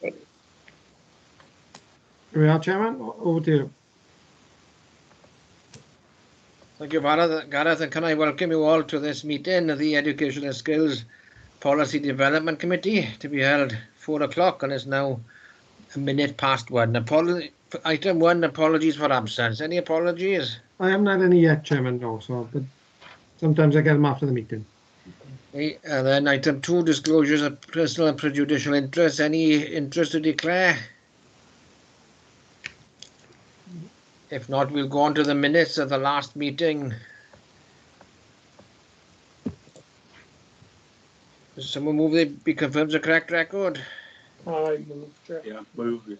Here we are, Chairman. Over to you. Thank you, Gareth, and can I welcome you all to this meeting of the Education and Skills Policy Development Committee, to be held 4 o'clock, and it's now a minute past 1. Item 1, apologies for absence. Any apologies? I haven't had any yet, Chairman, no, but sometimes I get them after the meeting. Okay, and then item 2, disclosures of personal and prejudicial interest. Any interest to declare? If not, we'll go on to the minutes of the last meeting. Does someone move it be confirmed the correct record? I move, Chair. Yeah, move it.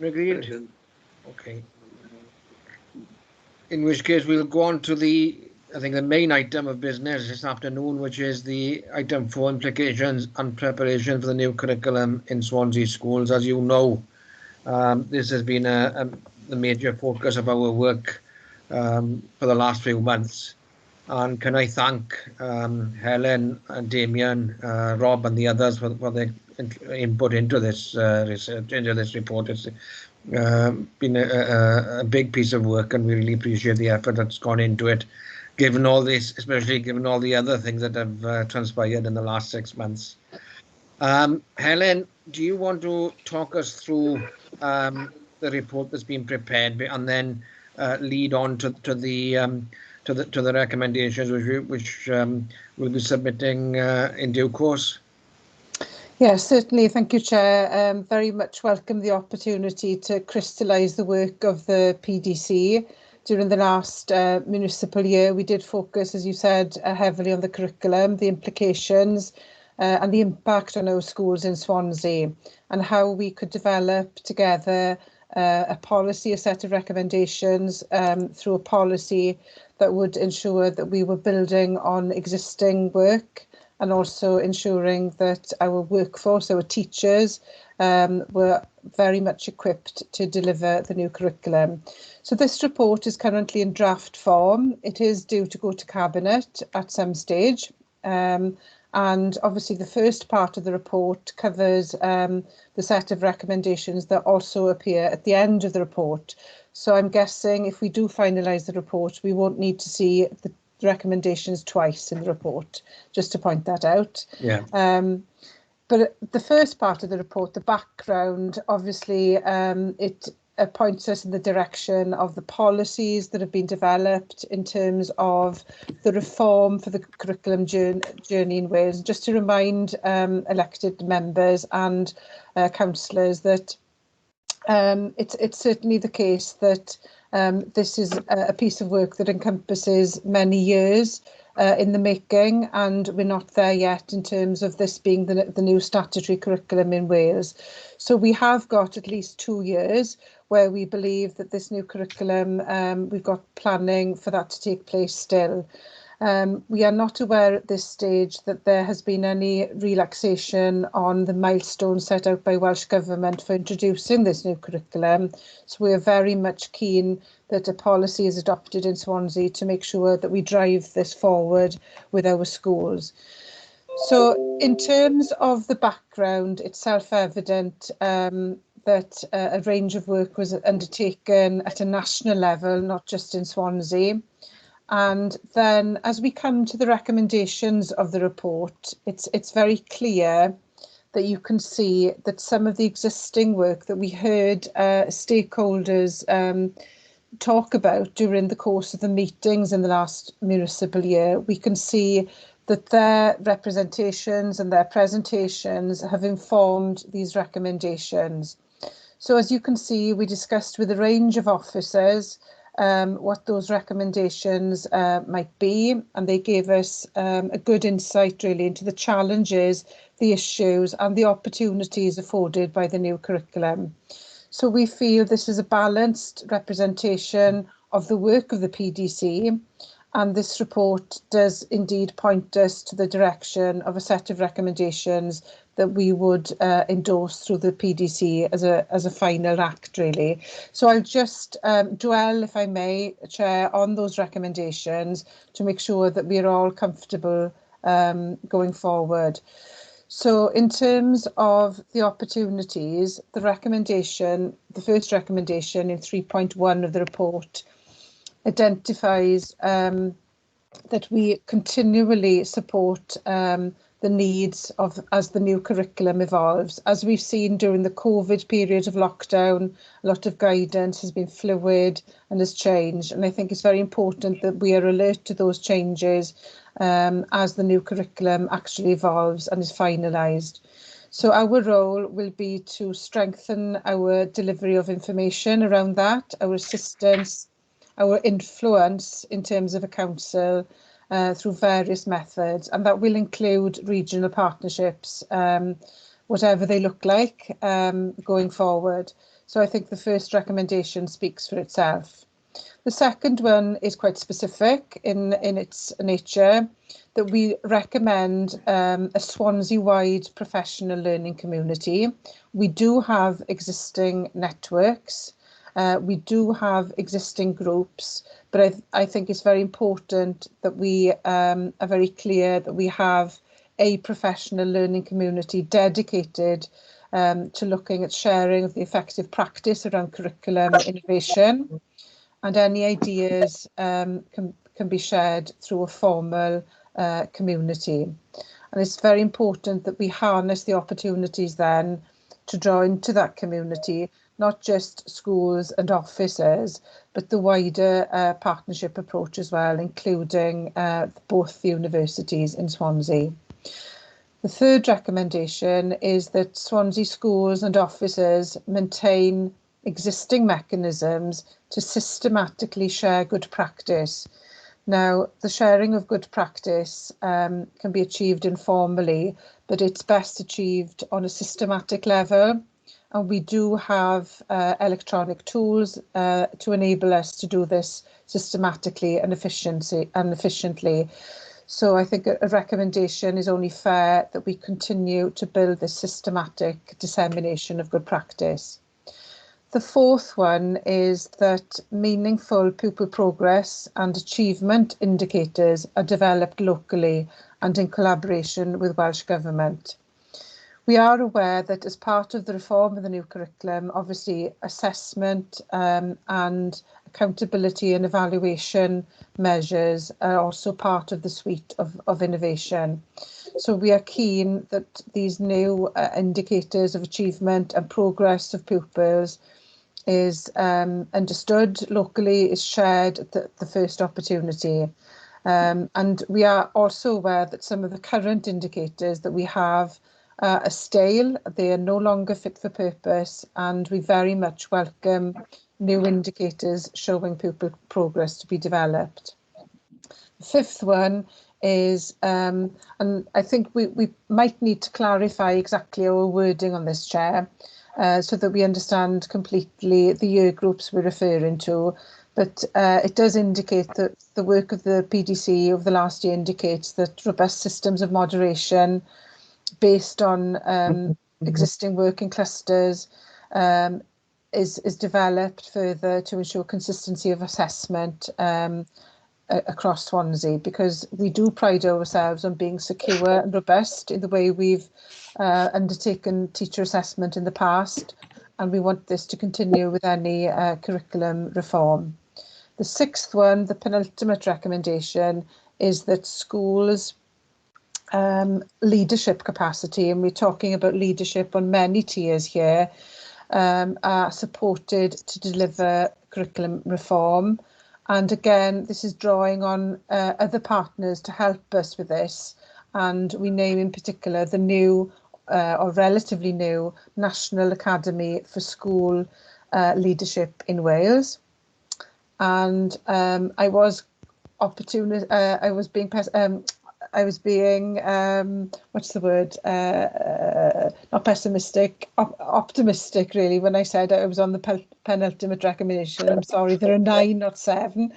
Agreed? Second. Okay. In which case we'll go on to the main item of business this afternoon, which is the item 4, implications and preparation for the new curriculum in Swansea schools. As you know, this has been a major focus of our work for the last few months. And can I thank Helen and Damien, Rob and the others for their input into this research, into this report. It's been a big piece of work, and we really appreciate the effort that's gone into it, given all this, especially given all the other things that have transpired in the last 6 months. Helen, do you want to talk us through the report that's been prepared, and then lead on to the recommendations which we'll be submitting in due course? Yes, certainly. Thank you, Chair. Very much welcome the opportunity to crystallise the work of the PDC. During the last municipal year, we did focus, as you said, heavily on the curriculum, the implications and the impact on our schools in Swansea, and how we could develop together a policy, a set of recommendations through a policy that would ensure that we were building on existing work, and also ensuring that our workforce, our teachers, were very much equipped to deliver the new curriculum. So this report is currently in draft form. It is due to go to Cabinet at some stage. And obviously the first part of the report covers the set of recommendations that also appear at the end of the report. So I'm guessing if we do finalise the report, we won't need to see the recommendations twice in the report, just to point that out. Yeah. But the first part of the report, the background, obviously it points us in the direction of the policies that have been developed in terms of the reform for the curriculum journey in Wales. Just to remind elected members and councillors that it's certainly the case that this is a piece of work that encompasses many years in the making, and we're not there yet in terms of this being the new statutory curriculum in Wales. So we have got at least 2 years where we believe that this new curriculum, we've got planning for that to take place still. We are not aware at this stage that there has been any relaxation on the milestones set out by Welsh Government for introducing this new curriculum. So we are very much keen that a policy is adopted in Swansea to make sure that we drive this forward with our schools. So in terms of the background, it's self-evident that a range of work was undertaken at a national level, not just in Swansea. And then as we come to the recommendations of the report, it's very clear that you can see that some of the existing work that we heard stakeholders talk about during the course of the meetings in the last municipal year, we can see that their representations and their presentations have informed these recommendations. So as you can see, we discussed with a range of officers what those recommendations might be, and they gave us a good insight really into the challenges, the issues and the opportunities afforded by the new curriculum. So we feel this is a balanced representation of the work of the PDC, and this report does indeed point us to the direction of a set of recommendations that we would endorse through the PDC as a final act, really. So I'll just dwell, if I may, Chair, on those recommendations to make sure that we're all comfortable going forward. So in terms of the opportunities, the first recommendation in 3.1 of the report identifies that we continually support the needs of as the new curriculum evolves. As we've seen during the COVID period of lockdown, a lot of guidance has been fluid and has changed. And I think it's very important that we are alert to those changes as the new curriculum actually evolves and is finalised. So our role will be to strengthen our delivery of information around that, our assistance, our influence in terms of a council through various methods, and that will include regional partnerships, whatever they look like going forward. So I think the first recommendation speaks for itself. The second one is quite specific in its nature, that we recommend a Swansea-wide professional learning community. We do have existing networks. We do have existing groups, but I think it's very important that we are very clear that we have a professional learning community dedicated to looking at sharing of the effective practice around curriculum innovation, and any ideas can be shared through a formal community. And it's very important that we harness the opportunities then to draw into that community, not just schools and offices, but the wider partnership approach as well, including both the universities in Swansea. The third recommendation is that Swansea schools and offices maintain existing mechanisms to systematically share good practice. Now, the sharing of good practice can be achieved informally, but it's best achieved on a systematic level. And we do have electronic tools to enable us to do this systematically and efficiently. So I think a recommendation is only fair that we continue to build this systematic dissemination of good practice. The fourth one is that meaningful pupil progress and achievement indicators are developed locally and in collaboration with Welsh Government. We are aware that as part of the reform of the new curriculum, obviously assessment and accountability and evaluation measures are also part of the suite of innovation. So we are keen that these new indicators of achievement and progress of pupils is understood locally, is shared at the first opportunity. And we are also aware that some of the current indicators that we have are stale, they are no longer fit for purpose, and we very much welcome new indicators showing pupil progress to be developed. The fifth one is, and I think we might need to clarify exactly our wording on this, Chair, so that we understand completely the year groups we're referring to. But it does indicate that the work of the PDC over the last year indicates that robust systems of moderation based on existing working clusters is developed further to ensure consistency of assessment across Swansea, because we do pride ourselves on being secure and robust in the way we've undertaken teacher assessment in the past, and we want this to continue with any curriculum reform. The sixth one, the penultimate recommendation, is that schools leadership capacity, and we're talking about leadership on many tiers here, are supported to deliver curriculum reform. And again, this is drawing on other partners to help us with this. And we name in particular the new or relatively new National Academy for School Leadership in Wales. And I was being what's the word? Not pessimistic, optimistic really, when I said I was on the penultimate recommendation. I'm sorry, there are 9, not 7.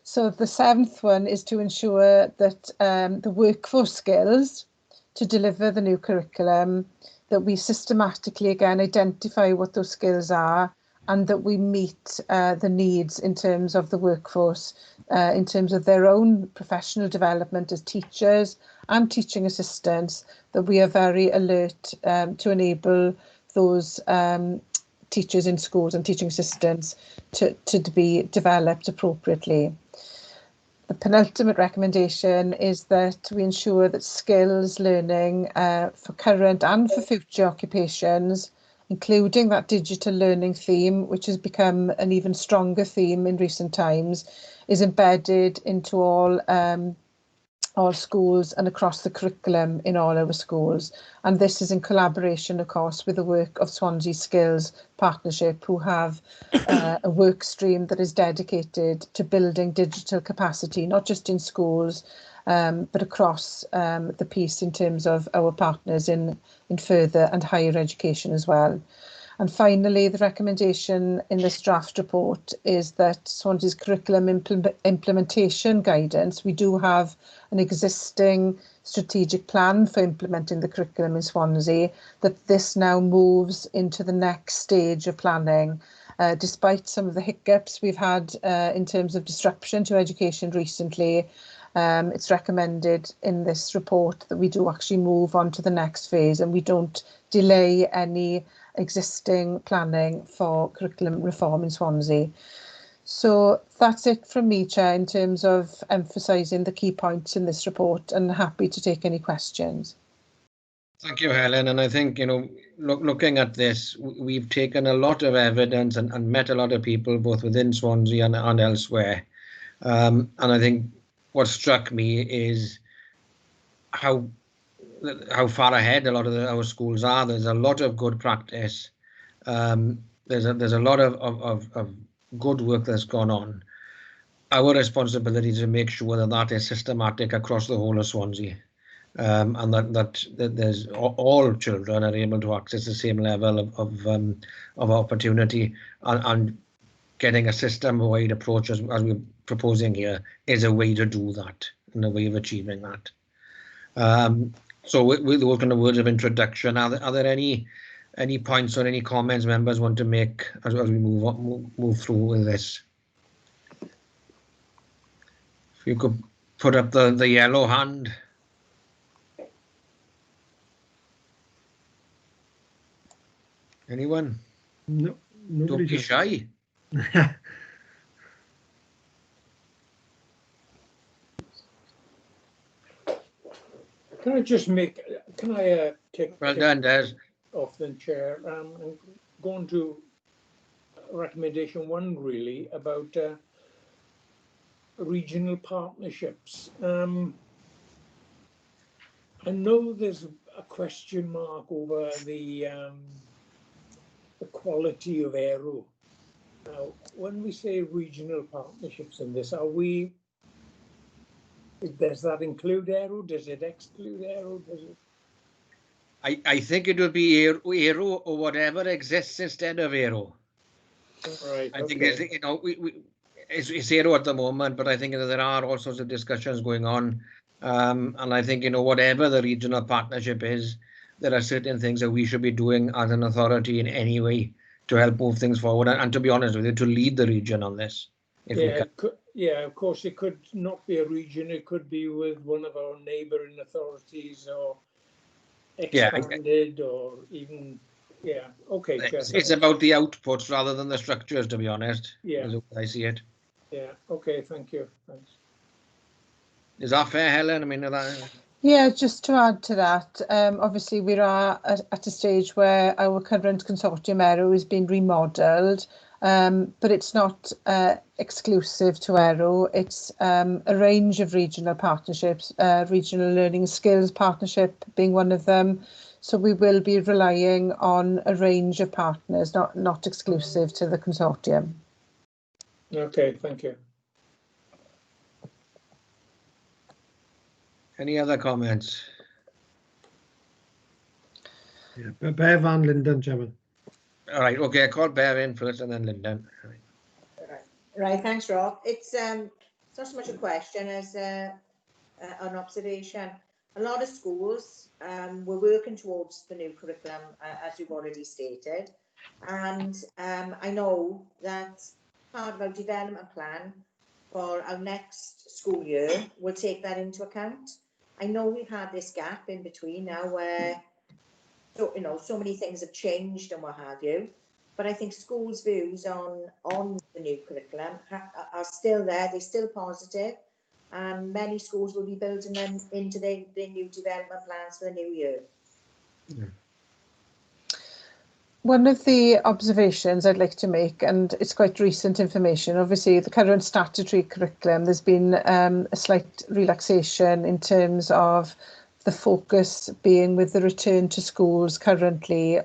So the 7th one is to ensure that the workforce skills to deliver the new curriculum, that we systematically again identify what those skills are and that we meet the needs in terms of the workforce, in terms of their own professional development as teachers and teaching assistants, that we are very alert to enable those teachers in schools and teaching assistants to be developed appropriately. The penultimate recommendation is that we ensure that skills learning for current and for future occupations, including that digital learning theme, which has become an even stronger theme in recent times, is embedded into all schools and across the curriculum in all our schools. And this is in collaboration, of course, with the work of Swansea Skills Partnership, who have a work stream that is dedicated to building digital capacity, not just in schools, but across the piece in terms of our partners in further and higher education as well. And finally, the recommendation in this draft report is that Swansea's curriculum implementation guidance, we do have an existing strategic plan for implementing the curriculum in Swansea, that this now moves into the next stage of planning. Despite some of the hiccups we've had in terms of disruption to education recently, it's recommended in this report that we do actually move on to the next phase and we don't delay any existing planning for curriculum reform in Swansea. So that's it from me, Chair, in terms of emphasising the key points in this report, and happy to take any questions. Thank you, Helen. And I think, looking at this, we've taken a lot of evidence and met a lot of people, both within Swansea and elsewhere. And I think what struck me is how far ahead a lot of our schools are. There's a lot of good practice. There's a lot of good work that's gone on. Our responsibility is to make sure that is systematic across the whole of Swansea, and that there's all children are able to access the same level of opportunity, and getting a system-wide approach as we're proposing here is a way to do that and a way of achieving that. So with those kind of words of introduction, are there any points or any comments members want to make as we move through with this? If you could put up the yellow hand. Anyone? No, Don't be shy. Can I just take Well done, Des. off the chair and go on to recommendation 1 really about regional partnerships. I know there's a question mark over the quality of aero. Now, when we say regional partnerships in this, does that include aero? Does it exclude aero? Does it? I think it would be aero or whatever exists instead of aero. Right. I think it's aero at the moment, but I think there are all sorts of discussions going on, and I think whatever the regional partnership is, there are certain things that we should be doing as an authority in any way to help move things forward, and to be honest with you, to lead the region on this. Of course, it could not be a region. It could be with one of our neighbouring authorities or expanded or even. Yeah, okay. It's about the outputs rather than the structures, to be honest. Yeah. As I see it. Yeah, okay, thank you. Thanks. Is that fair, Helen? I mean, Yeah, just to add to that, obviously we are at a stage where our current consortium Aero is being remodelled, but it's not exclusive to Aero. It's a range of regional partnerships, regional learning skills partnership being one of them. So we will be relying on a range of partners, not exclusive to the consortium. Okay, thank you. any other comments? Yeah, Bev and Lyndon, Chairman. All right, okay, I call Bev in first and then Lyndon. Right, thanks, Rob. It's not so much a question as an observation. A lot of schools were working towards the new curriculum, as you've already stated. And I know that part of our development plan for our next school year will take that into account. I know we've had this gap in between now where, so many things have changed and what have you. But I think schools' views on the new curriculum are still there. They're still positive, and many schools will be building them into their new development plans for the new year. Yeah. One of the observations I'd like to make, and it's quite recent information, obviously the current statutory curriculum, there's been a slight relaxation in terms of the focus being with the return to schools currently,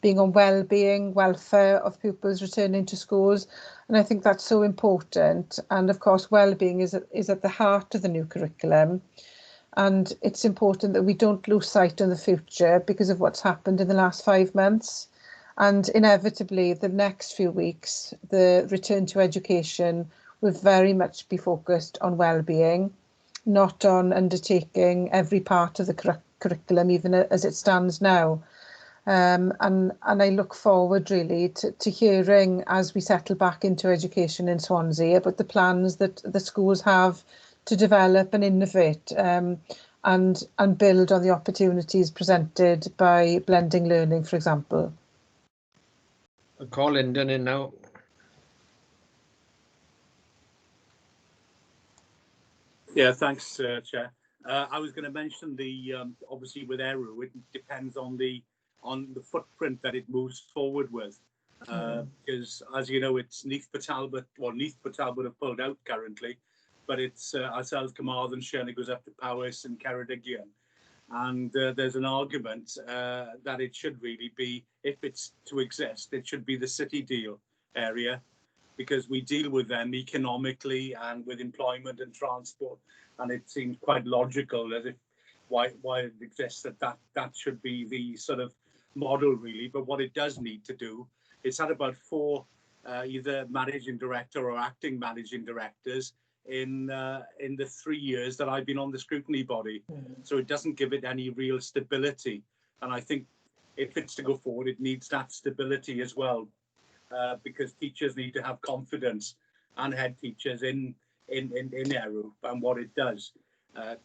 being on well-being, welfare of pupils returning to schools. And I think that's so important. And of course, well-being is at the heart of the new curriculum. And it's important that we don't lose sight of the future because of what's happened in the last 5 months. And inevitably, the next few weeks, the return to education will very much be focused on well-being, not on undertaking every part of the curriculum, even as it stands now. And I look forward really to hearing, as we settle back into education in Swansea, about the plans that the schools have to develop and innovate and build on the opportunities presented by blending learning, for example. I'll call Lyndon in now. Yeah, thanks, Chair. I was going to mention obviously with Eru, it depends on the footprint that it moves forward with, because as you know, it's Neath Port Talbot have pulled out currently, but it's ourselves, Carmarthen, Sherna goes up to Powys and Ceredigion, and there's an argument that it should really be, if it's to exist, it should be the city deal area, because we deal with them economically and with employment and transport, and it seems quite logical that why it exists, that should be the sort of model really. But what it does need to do, it's had about 4 either managing director or acting managing directors in the 3 years that I've been on the scrutiny body. So it doesn't give it any real stability, and I think if it's to go forward, it needs that stability as well. Because teachers need to have confidence, and head teachers in Eru and what it does.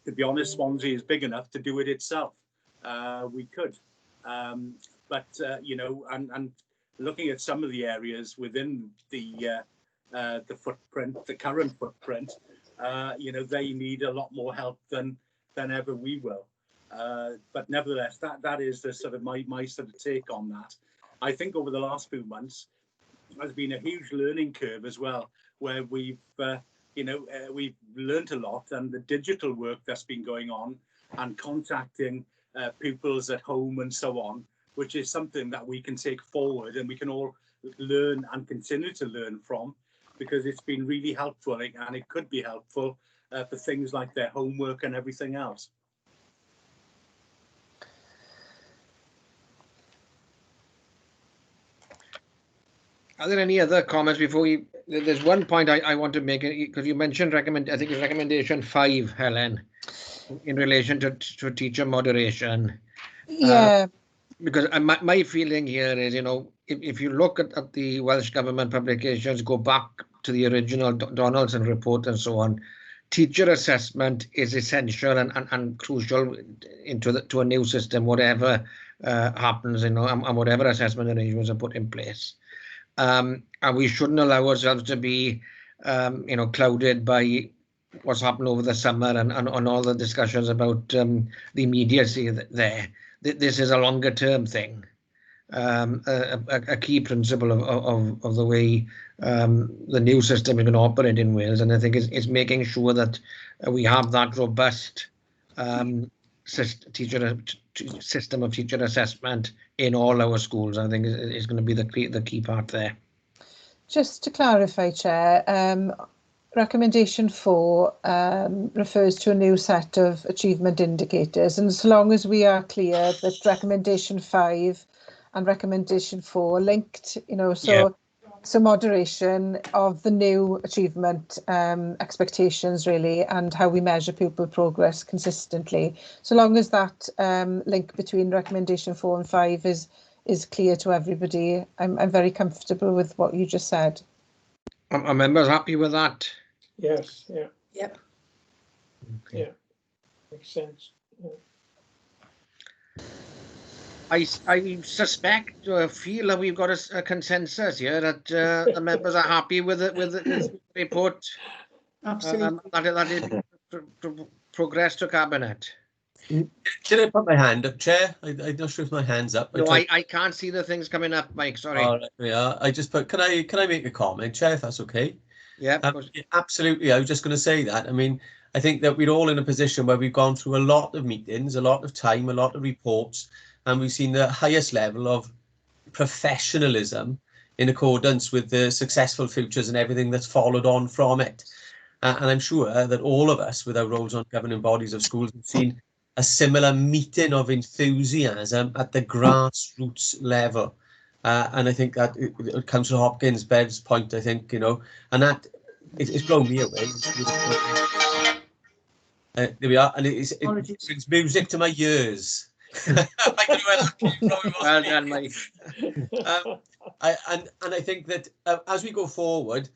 To be honest, Swansea is big enough to do it itself. We could, but and looking at some of the areas within the footprint, the current footprint, they need a lot more help than ever we will. But nevertheless, that is the sort of my sort of take on that. I think over the last few months, has been a huge learning curve as well, where we've learned a lot, and the digital work that's been going on and contacting pupils at home and so on, which is something that we can take forward and we can all learn and continue to learn from, because it's been really helpful, and it could be helpful for things like their homework and everything else. Are there any other comments before we? There's one point I want to make, because you mentioned I think it's recommendation 5, Helen, in relation to teacher moderation. Yeah. Because my feeling here is, if you look at the Welsh Government publications, go back to the original Donaldson report and so on, teacher assessment is essential and crucial to a new system, whatever happens, and whatever assessment arrangements are put in place. And we shouldn't allow ourselves to be, clouded by what's happened over the summer and all the discussions about the immediacy there. This is a longer term thing, a key principle of the way the new system is going to operate in Wales. And I think it's making sure that we have that robust system of teacher assessment in all our schools. I think is going to be the key part there. Just to clarify, Chair, recommendation 4 refers to a new set of achievement indicators, and as long as we are clear that recommendation 5 and recommendation 4 are linked, so moderation of the new achievement expectations really, and how we measure pupil progress consistently. So long as that link between recommendation 4 and 5 is is clear to everybody. I'm very comfortable with what you just said. Are members happy with that? Yes, yeah, Yep. Okay. yeah, makes sense. Yeah. I suspect or feel that we've got a consensus here that the members are happy with it, with the report. Absolutely. That it progress to cabinet. Did I put my hand up, Chair? I'm not sure if my hand's up. No, I can't see the things coming up, Mike. Sorry. Oh, right, yeah. I just put. Can I make a comment, Chair, if that's okay? Yeah. Yeah, absolutely. I was just going to say that. I mean, I think that we're all in a position where we've gone through a lot of meetings, a lot of time, a lot of reports, and we've seen the highest level of professionalism in accordance with the successful futures and everything that's followed on from it. And I'm sure that all of us, with our roles on governing bodies of schools, have seen a similar meeting of enthusiasm at the grassroots level. And I think that Councillor Hopkins, Bev's point, I think, you know, and that it's blown me away. There we are, and it brings music to my ears. Well done, Mike. And I think that as we go forward,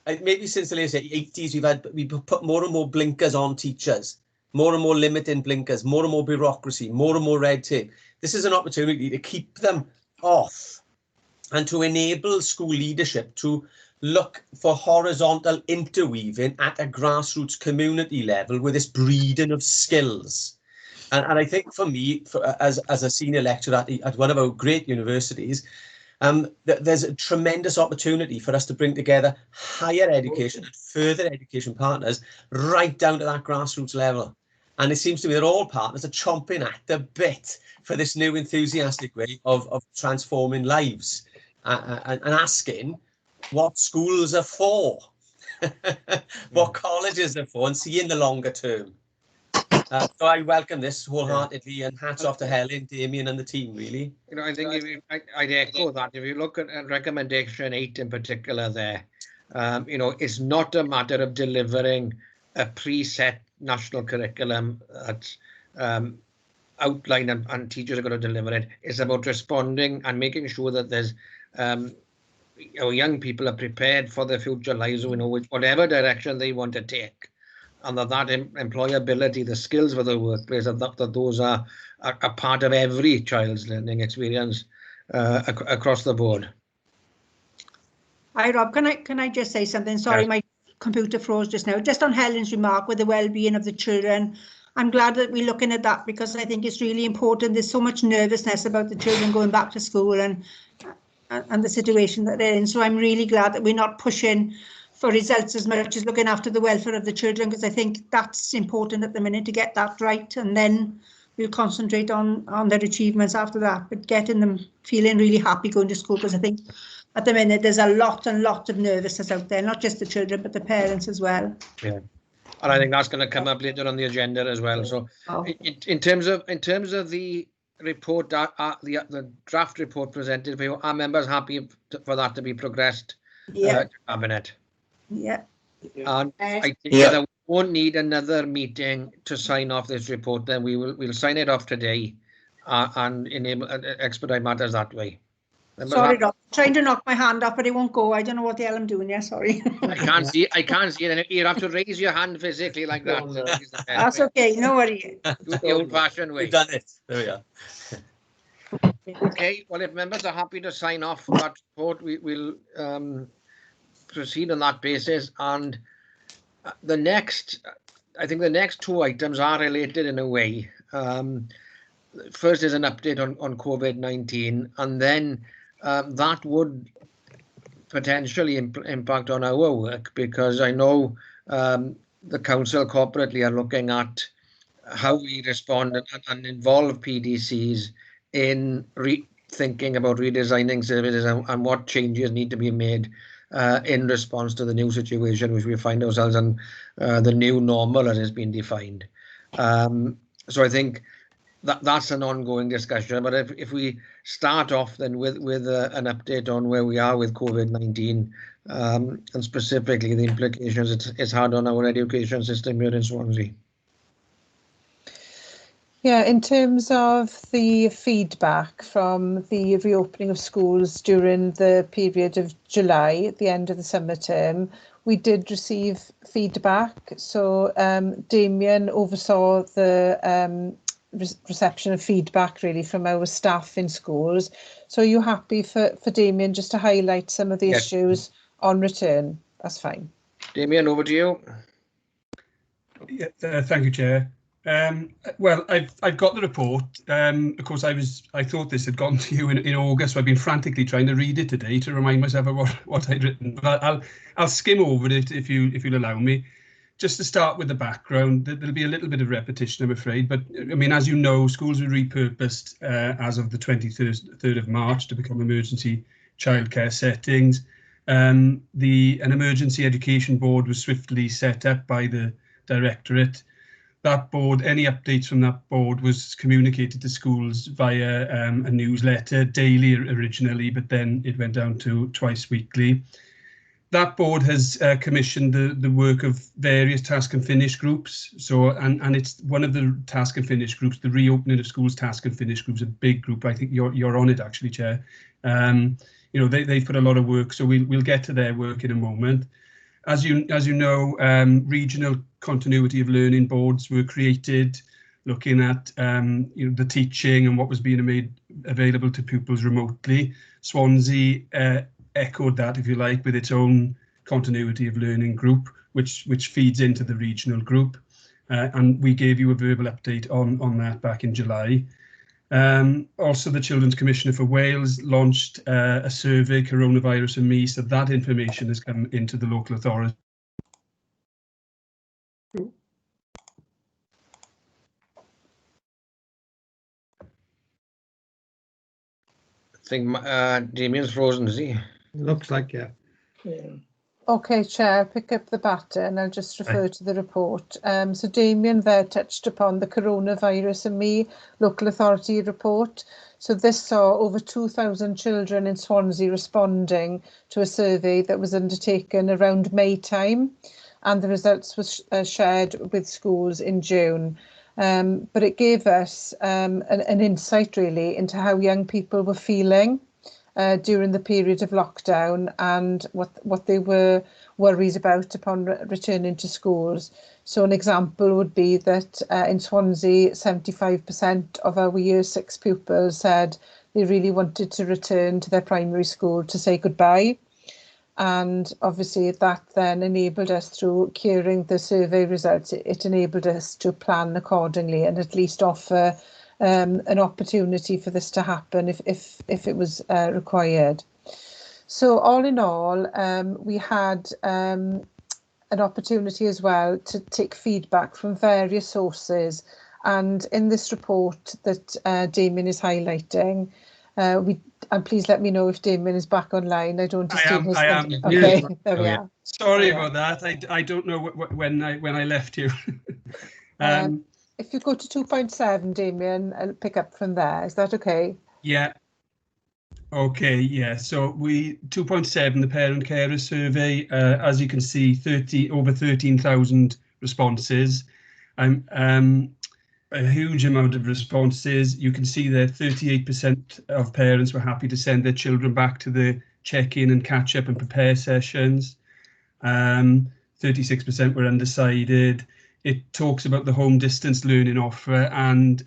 maybe since the late 80s, we put more and more blinkers on teachers, more and more limiting blinkers, more and more bureaucracy, more and more red tape. This is an opportunity to keep them off and to enable school leadership to look for horizontal interweaving at a grassroots community level with this breeding of skills. And I think for me, as a senior lecturer at one of our great universities, there's a tremendous opportunity for us to bring together higher education and further education partners right down to that grassroots level. And it seems to me that all partners are chomping at the bit for this new enthusiastic way of transforming lives and asking what schools are for, what colleges are for, and seeing the longer term. So I welcome this wholeheartedly, and hats off to Helen, Damien, and the team, really. You know, I think I'd echo that. If you look at recommendation 8 in particular there, you know, it's not a matter of delivering a preset national curriculum that's outlined and teachers are going to deliver it. It's about responding and making sure that there's our young people are prepared for their future lives, you know, whatever direction they want to take. And that employability, the skills for the workplace, that those are a part of every child's learning experience across the board. Hi Rob, can I just say something? Sorry, yes. My computer froze just now. Just on Helen's remark with the well-being of the children, I'm glad that we're looking at that, because I think it's really important. There's so much nervousness about the children going back to school and the situation that they're in. So I'm really glad that we're not pushing for results as much as looking after the welfare of the children, because I think that's important at the minute to get that right, and then we'll concentrate on their achievements after that, but getting them feeling really happy going to school, because I think at the minute there's a lot of nervousness out there, not just the children but the parents as well. Yeah, and I think that's going to come up later on the agenda as well. So in terms of the report, the draft report presented, are members happy for that to be progressed to cabinet? Yeah. And I think that we won't need another meeting to sign off this report. Then we'll sign it off today and enable expedite matters that way. Sorry, Rob. Trying to knock my hand up, but it won't go. I don't know what the hell I'm doing. Yeah, sorry. I can't see it. You have to raise your hand physically like that. That's okay. No worry. Do it the old-fashioned way. We've done it. There we are. Okay. Well, if members are happy to sign off that report, we'll proceed on that basis. And I think the next two items are related in a way. First is an update on COVID-19, and then that would potentially impact on our work, because I know the council corporately are looking at how we respond and involve PDCs in thinking about redesigning services and what changes need to be made in response to the new situation which we find ourselves in, the new normal as has been defined. So I think that's an ongoing discussion. But if we start off then with an update on where we are with COVID-19 and specifically the implications it's had on our education system here in Swansea. Yeah, in terms of the feedback from the reopening of schools during the period of July, at the end of the summer term, we did receive feedback. So Damien oversaw the reception of feedback really from our staff in schools. So are you happy for Damien just to highlight some of the issues on return? That's fine. Damien, over to you. Yeah, thank you, Chair. Well, I've got the report. Of course, I thought this had gone to you in August, so I've been frantically trying to read it today to remind myself of what I'd written. But I'll skim over it if you'll allow me. Just to start with the background, there'll be a little bit of repetition, I'm afraid. But I mean, as you know, schools were repurposed as of the 23rd of March to become emergency childcare settings. An emergency education board was swiftly set up by the Directorate. That board, any updates from that board was communicated to schools via a newsletter daily originally, but then it went down to twice weekly. That board has commissioned the work of various task and finish groups. So, and it's one of the task and finish groups, the reopening of schools task and finish groups, a big group. I think you're on it actually, Chair. You know, they've put a lot of work, so we'll get to their work in a moment. As you know, regional continuity of learning boards were created, looking at you know, the teaching and what was being made available to pupils remotely. Swansea echoed that, if you like, with its own continuity of learning group, which feeds into the regional group. And we gave you a verbal update on that back in July. Also, the Children's Commissioner for Wales launched a survey, Coronavirus and Me, so that information has come into the local authority. I think Damien's frozen, is he? Looks like, yeah. Yeah. Okay, Chair, pick up the baton. I'll just refer to the report. So Damien there touched upon the Coronavirus and Me local authority report. So this saw over 2,000 children in Swansea responding to a survey that was undertaken around May time, and the results was shared with schools in June. But it gave us an insight really into how young people were feeling during the period of lockdown and what they were worried about upon returning to schools. So an example would be that in Swansea, 75% of our Year 6 pupils said they really wanted to return to their primary school to say goodbye. And obviously that then enabled us, through hearing the survey results, it enabled us to plan accordingly and at least offer an opportunity for this to happen if it was required. So all in all, we had an opportunity as well to take feedback from various sources. And in this report that Damien is highlighting, and please let me know if Damien is back online. I don't steal his. I am. Okay, Yes. there we are. Sorry about that. I don't know when I left you. If you go to 2.7, Damien, I'll pick up from there. Is that okay? Yeah. Okay, yeah. So 2.7, the parent carer survey, as you can see, over 13,000 responses. A huge amount of responses. You can see that 38% of parents were happy to send their children back to the check-in and catch-up and prepare sessions. 36% were undecided. It talks about the home distance learning offer, and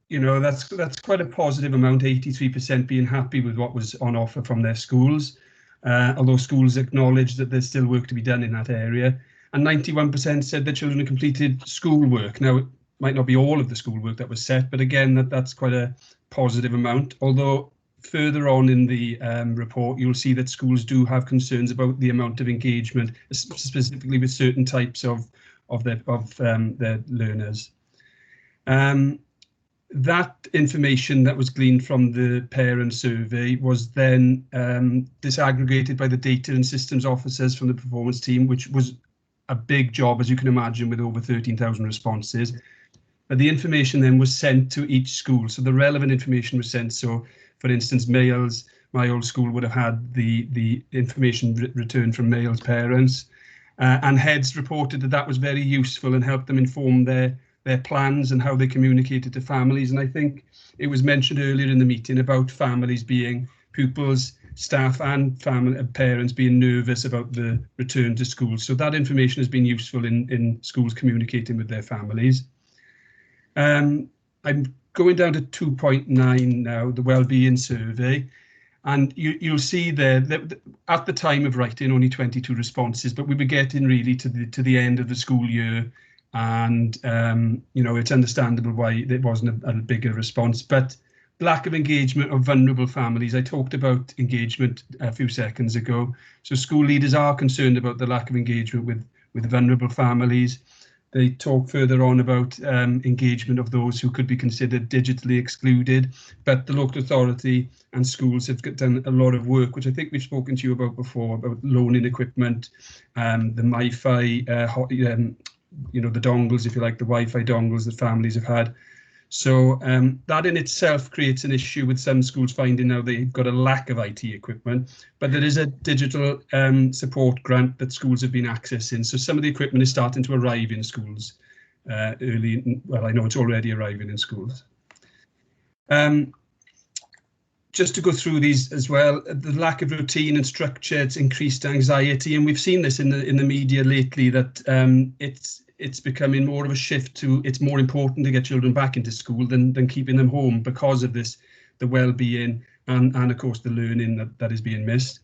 you know, that's quite a positive amount, 83% being happy with what was on offer from their schools, although schools acknowledge that there's still work to be done in that area. And 91% said their children had completed schoolwork. Now, it might not be all of the schoolwork that was set, but again, that's quite a positive amount. Although further on in the report, you'll see that schools do have concerns about the amount of engagement, specifically with certain types of their learners. That information that was gleaned from the parent survey was then disaggregated by the data and systems officers from the performance team, which was a big job, as you can imagine, with over 13,000 responses. But the information then was sent to each school. So the relevant information was sent. So, for instance, Males, my old school would have had the information returned from Males' parents. And heads reported that was very useful and helped them inform their their plans and how they communicated to families. And I think it was mentioned earlier in the meeting about families being, pupils, staff and family parents being nervous about the return to school. So that information has been useful in schools communicating with their families. I'm going down to 2.9 now, the wellbeing survey. And you'll see there that at the time of writing, only 22 responses, but we were getting really to the end of the school year, and you know, it's understandable why there wasn't a bigger response. But lack of engagement of vulnerable families. I talked about engagement a few seconds ago. So school leaders are concerned about the lack of engagement with vulnerable families. They talk further on about engagement of those who could be considered digitally excluded, but the local authority and schools have done a lot of work, which I think we've spoken to you about before, about loaning equipment, the MiFi, you know, the dongles, if you like, the Wi-Fi dongles that families have had. So that in itself creates an issue with some schools finding now they've got a lack of IT equipment, but there is a digital support grant that schools have been accessing. So some of the equipment is starting to arrive in schools early. Well, I know it's already arriving in schools. Just to go through these as well, the lack of routine and structure, it's increased anxiety, and we've seen this in the media lately, that it's becoming more of a shift to, it's more important to get children back into school than keeping them home because of this, the well-being and of course the learning that is being missed.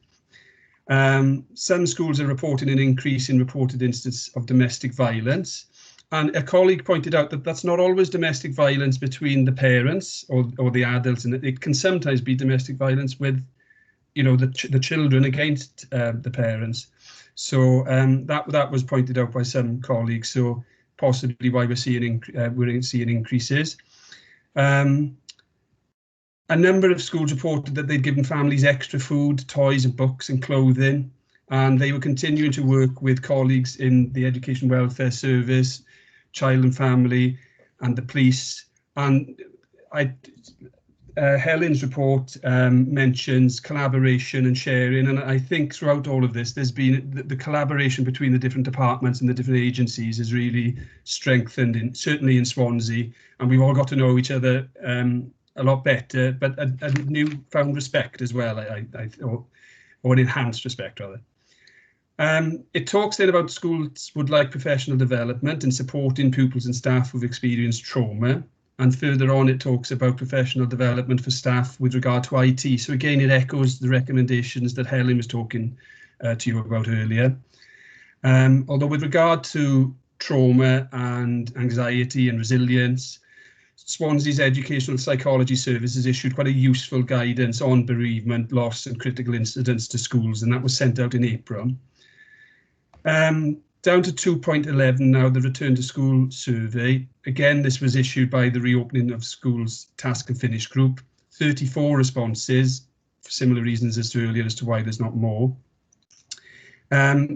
Some schools are reporting an increase in reported instances of domestic violence. And a colleague pointed out that that's not always domestic violence between the parents or the adults, and it can sometimes be domestic violence with, you know, the children against the parents. So that was pointed out by some colleagues. So possibly why we're seeing increases. A number of schools reported that they'd given families extra food, toys, and books and clothing, and they were continuing to work with colleagues in the Education Welfare Service, Child and Family, and the police. And Helen's report mentions collaboration and sharing, and I think throughout all of this there's been the collaboration between the different departments and the different agencies is really strengthened, certainly in Swansea, and we've all got to know each other a lot better, but a newfound respect as well, or an enhanced respect rather. It talks then about schools would like professional development and supporting pupils and staff who've experienced trauma. And further on, it talks about professional development for staff with regard to IT. So again, it echoes the recommendations that Helen was talking to you about earlier. Although with regard to trauma and anxiety and resilience, Swansea's Educational Psychology Service has issued quite a useful guidance on bereavement, loss and critical incidents to schools, and that was sent out in April. Down to 2.11 now, the Return to School survey. Again, this was issued by the Reopening of Schools Task and Finish Group. 34 responses, for similar reasons as to earlier as to why there's not more.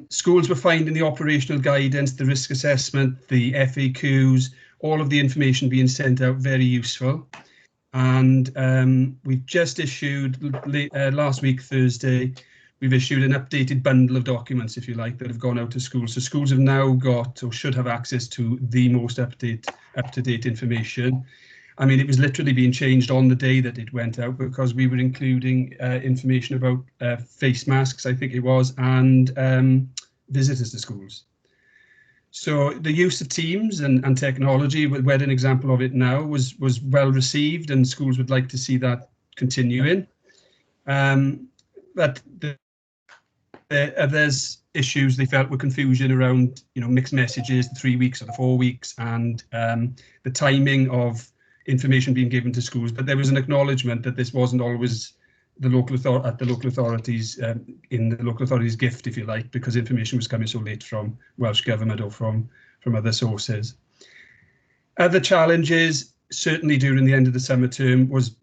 Schools were finding the operational guidance, the risk assessment, the FAQs, all of the information being sent out very useful. And we've just issued, last week, Thursday, we've issued an updated bundle of documents, if you like, that have gone out to schools. So schools have now got or should have access to the most up-to-date information. I mean, it was literally being changed on the day that it went out because we were including information about face masks, I think it was, and visitors to schools. So the use of Teams and technology, we had an example of it now, was well received, and schools would like to see that continuing. But there's issues they felt were confusion around, you know, mixed messages, the 3 weeks or the 4 weeks, and the timing of information being given to schools. But there was an acknowledgement that this wasn't always the local authorities in the local authorities' gift, if you like, because information was coming so late from Welsh Government or from other sources. Other challenges, certainly during the end of the summer term, was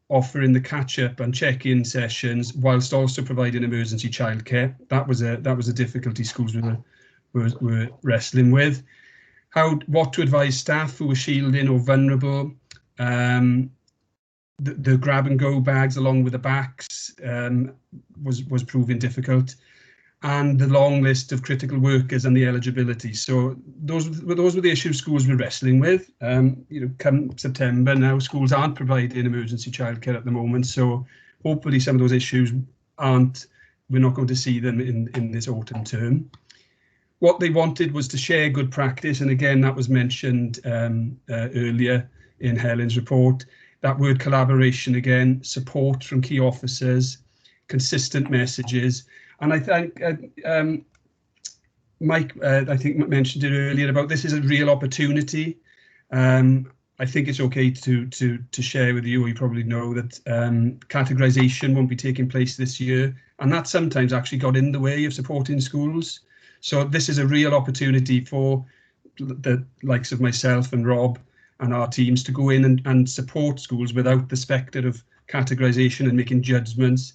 offering the catch-up and check-in sessions whilst also providing emergency childcare. That was a difficulty schools were wrestling with. What to advise staff who were shielding or vulnerable. The grab and go bags along with the backs was proving difficult. and the long list of critical workers and the eligibility. So those were the issues schools were wrestling with. Come September now, schools aren't providing emergency childcare at the moment. So hopefully some of those issues we're not going to see them in this autumn term. What they wanted was to share good practice. And again, that was mentioned earlier in Helen's report. That word collaboration again, support from key officers, consistent messages. And I think Mike, I think mentioned it earlier about this is a real opportunity. I think it's okay to share with you. You probably know that categorization won't be taking place this year, and that sometimes actually got in the way of supporting schools. So this is a real opportunity for the likes of myself and Rob and our teams to go in and support schools without the spectre of categorization and making judgments.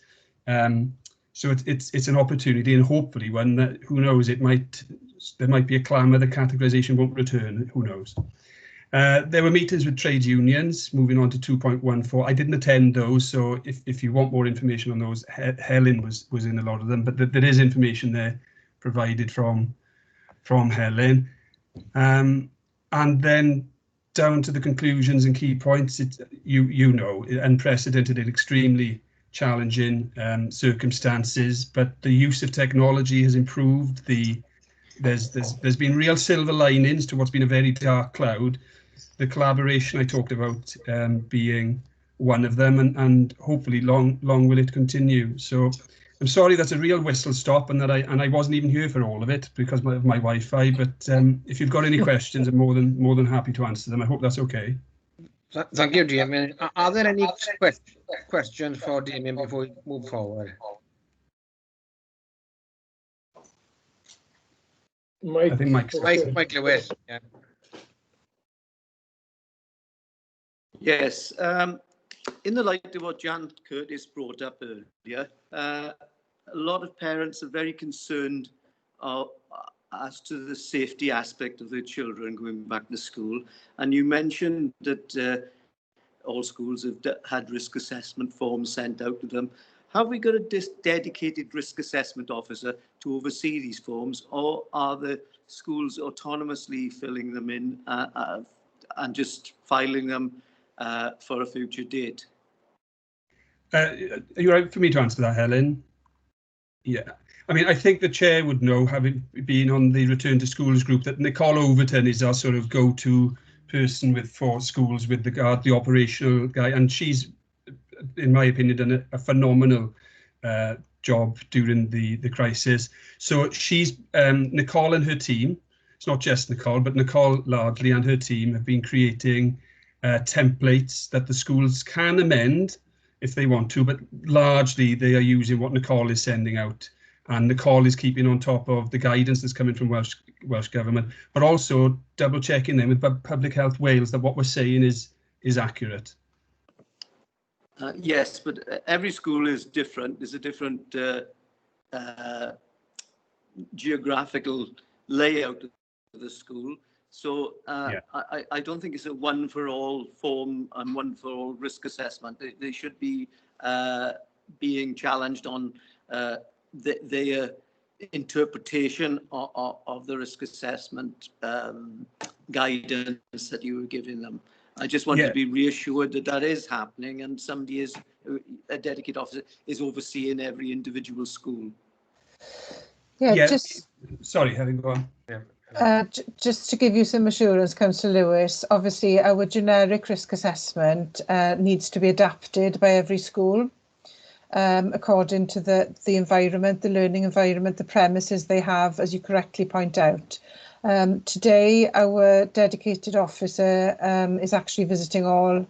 So it's an opportunity, and hopefully one that, who knows, there might be a clamour that categorization won't return, who knows. There were meetings with trade unions, moving on to 2.14. I didn't attend those, so if you want more information on those, Helen was in a lot of them, but there is information there provided from Helen. And then down to the conclusions and key points, unprecedented and extremely challenging circumstances, but the use of technology has improved. There's been real silver linings to what's been a very dark cloud. The collaboration I talked about being one of them, and hopefully long will it continue. So I'm sorry that's a real whistle stop, and I wasn't even here for all of it because of my Wi-Fi. But if you've got any questions, I'm more than happy to answer them. I hope that's okay. Thank you, Damien. Are there any questions for Damien before we move forward? Mike, I think Mike Lewis. Yeah. Yes. In the light of what Jan Curtis brought up earlier, a lot of parents are very concerned as to the safety aspect of their children going back to school. And you mentioned that all schools have had risk assessment forms sent out to them. Have we got a dedicated risk assessment officer to oversee these forms, or are the schools autonomously filling them in and just filing them for a future date? Are you right for me to answer that, Helen? Yeah. I mean, I think the chair would know, having been on the Return to Schools group, that Nicole Overton is our sort of go-to person for schools with the operational guy, and she's, in my opinion, done a phenomenal job during the crisis. So she's Nicole and her team. It's not just Nicole, but Nicole largely and her team have been creating templates that the schools can amend if they want to, but largely they are using what Nicole is sending out. And Nicole is keeping on top of the guidance that's coming from Welsh Government, but also double checking them with Public Health Wales that what we're saying is accurate. Yes, but every school is different. There's a different geographical layout of the school. So yeah. I don't think it's a one for all form and one for all risk assessment. They should be being challenged on their interpretation of the risk assessment guidance that you were giving them. I just wanted to be reassured that that is happening, and somebody is a dedicated officer is overseeing every individual school. Yeah. Sorry, Helen, go on. Yeah. Just to give you some assurance, Councillor Lewis, obviously our generic risk assessment needs to be adapted by every school according to the environment, the learning environment, the premises they have, as you correctly point out. Today, our dedicated officer is actually visiting all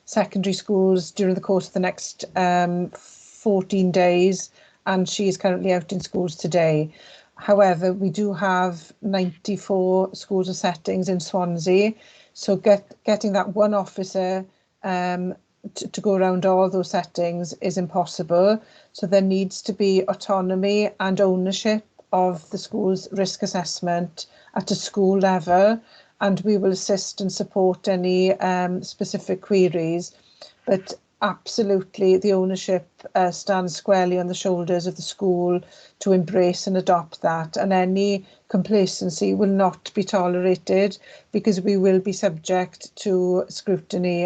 secondary schools during the course of the next 14 days, and she is currently out in schools today. However, we do have 94 schools or settings in Swansea, so getting that one officer to go around all those settings is impossible. So there needs to be autonomy and ownership of the school's risk assessment at a school level, and we will assist and support any specific queries. But absolutely the ownership stands squarely on the shoulders of the school to embrace and adopt that, and any complacency will not be tolerated, because we will be subject to scrutiny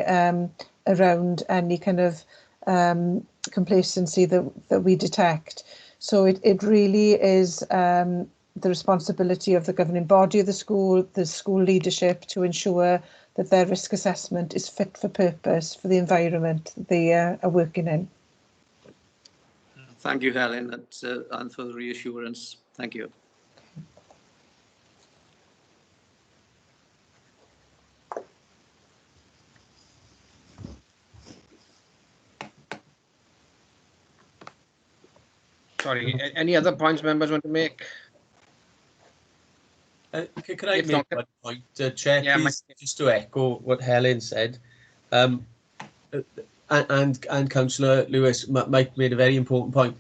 around any kind of complacency that we detect. So it really is the responsibility of the governing body of the school leadership, to ensure that their risk assessment is fit for purpose for the environment that they are working in. Thank you, Helen, and for the reassurance. Thank you. Sorry, any other points members want to make? Can I make one point, Chair, Yeah, please, just to echo what Helen said. And Councillor Lewis, Mike made a very important point.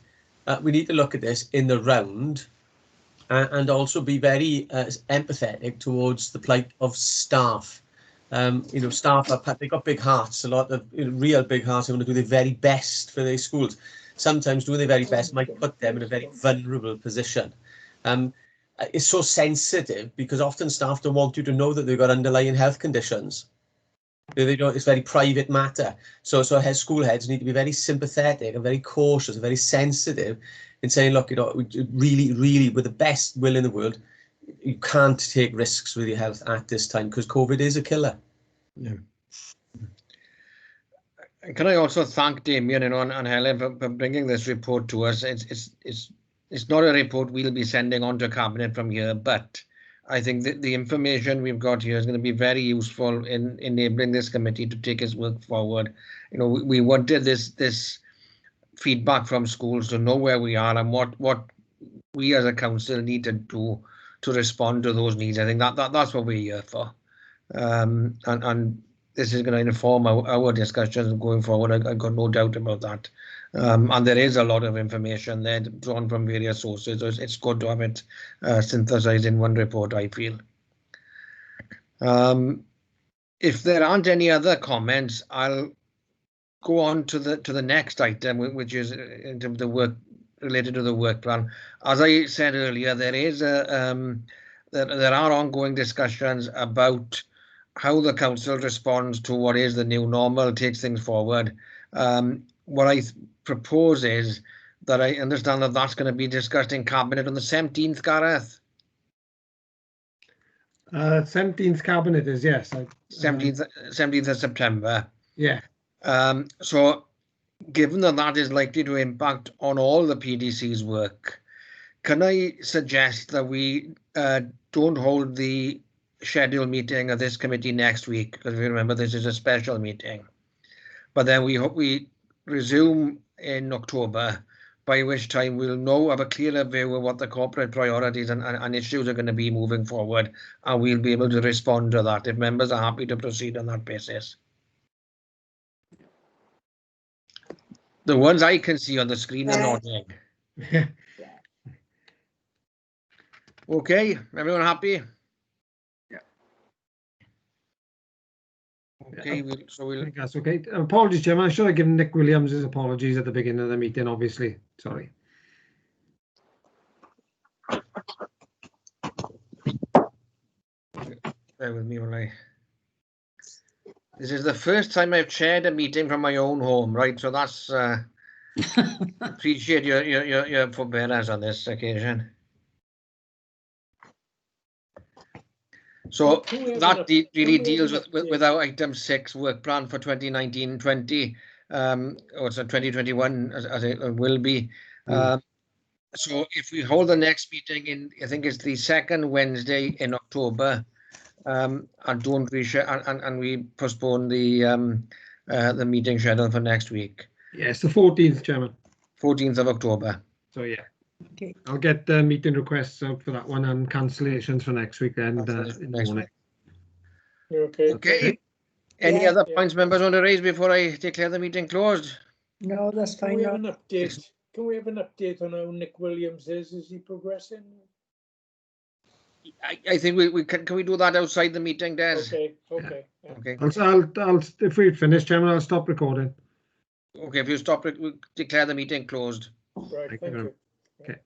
We need to look at this in the round, and also be very empathetic towards the plight of staff. Staff they've got big hearts, a lot of real big hearts. They want to do their very best for their schools. Sometimes doing their very best might put them in a very vulnerable position. It's so sensitive because often staff don't want you to know that they've got underlying health conditions. They don't, it's very private matter. So school heads need to be very sympathetic and very cautious and very sensitive in saying, look, really, with the best will in the world, you can't take risks with your health at this time, because COVID is a killer. Yeah. Can I also thank Damien and Helen for bringing this report to us? It's not a report we'll be sending on to Cabinet from here, but I think that the information we've got here is going to be very useful in enabling this committee to take its work forward. We wanted this feedback from schools to know where we are and what we as a council need to do to respond to those needs. I think that's what we're here for, and this is going to inform our discussions going forward. I've got no doubt about that. And there is a lot of information there drawn from various sources. So it's good to have it synthesized in one report, I feel. If there aren't any other comments, I'll go on to the next item, which is in terms of the work related to the work plan. As I said earlier, there are ongoing discussions about how the council responds to what is the new normal, takes things forward. What I propose is that I understand that that's going to be discussed in Cabinet on the 17th, Gareth. 17th Cabinet is, yes. 17th of September. Yeah. So given that is likely to impact on all the PDC's work, can I suggest that we don't hold the scheduled meeting of this committee next week, because if you remember, this is a special meeting, but then we hope we resume in October, by which time we'll have a clearer view of what the corporate priorities and issues are going to be moving forward, and we'll be able to respond to that if members are happy to proceed on that basis. The ones I can see on the screen are nodding. Okay, everyone happy? Yeah. Okay, I think that's okay. Apologies, Chairman. I should have given Nick Williams his apologies at the beginning of the meeting, obviously. Sorry. Bear with me while This is the first time I've chaired a meeting from my own home, right? So that's appreciate your forbearance on this occasion. So that really deals with our item 6 work plan for 2019-20, or so 2021 as it will be. So if we hold the next meeting in, I think it's the second Wednesday in October, and don't and we postpone the meeting schedule for next week. Yes, the 14th, Chairman. 14th of October. So yeah. Okay. I'll get the meeting requests out for that one and cancellations for next weekend in the morning. Okay. Okay. Any other points members want to raise before I declare the meeting closed? No, that's Can fine. we have an update? Can we have an update on how Nick Williams is? Is he progressing? I think we can we do that outside the meeting, Des? Okay. Okay. Yeah. Okay. I'll if we finish, Chairman, I'll stop recording. Okay, if you stop it, we'll declare the meeting closed. Right, Thank you thank very you. Okay.